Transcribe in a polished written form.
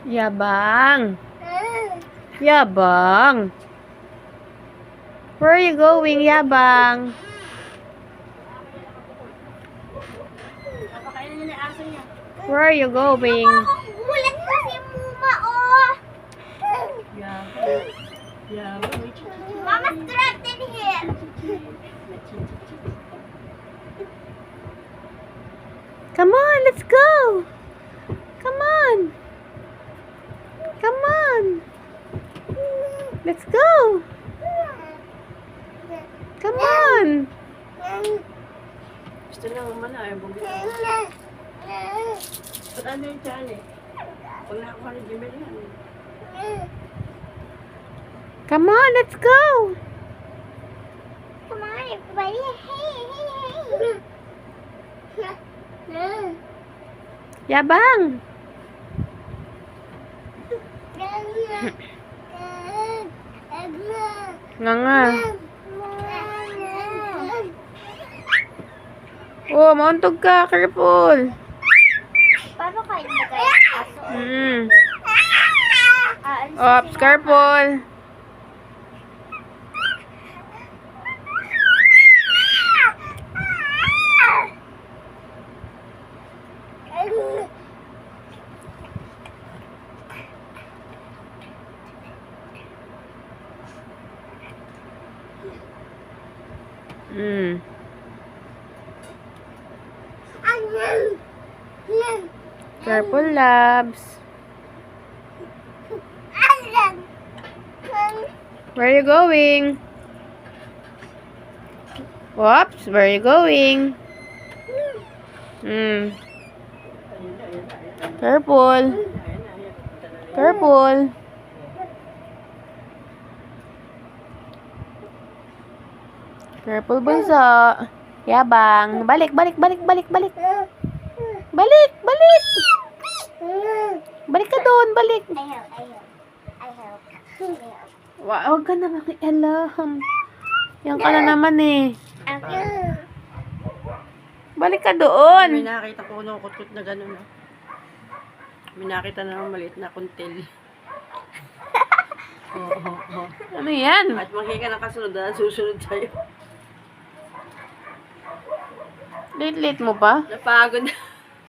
Yabang. Yabang. Where are you going, Yabang? Where are you going? Gulat na si Muma, oh! Mama's trapped in here. Come on, let's go. Come on. Come on. Let's go. Come on. Gusto na naman na ayaw bumili. Ba't ano yung tiyan eh? Pag nakakuha ni Jimmy yan eh. Come on, let's go. Come on, everybody. Hey. Yabang. Nga nga. Oh, mauntog ka. Careful. Paano kayo mag-aso? Oops, careful. Careful, loves. Where are you going? Whoops, where are you going? Careful. Careful. Careful, bunso. Yabang. Balik, balik, balik, balik, balik. Balik, balik. Balik ka doon, balik. I help. Huwag ka na makialam. Yan ka na naman eh. Balik ka doon. May nakita ko ng kutkut na gano'n. May nakita na ng maliit na kuntil. Oo. Ano yan? At makika ng kasunod na susunod sa'yo. Late-late mo pa? Napagod na.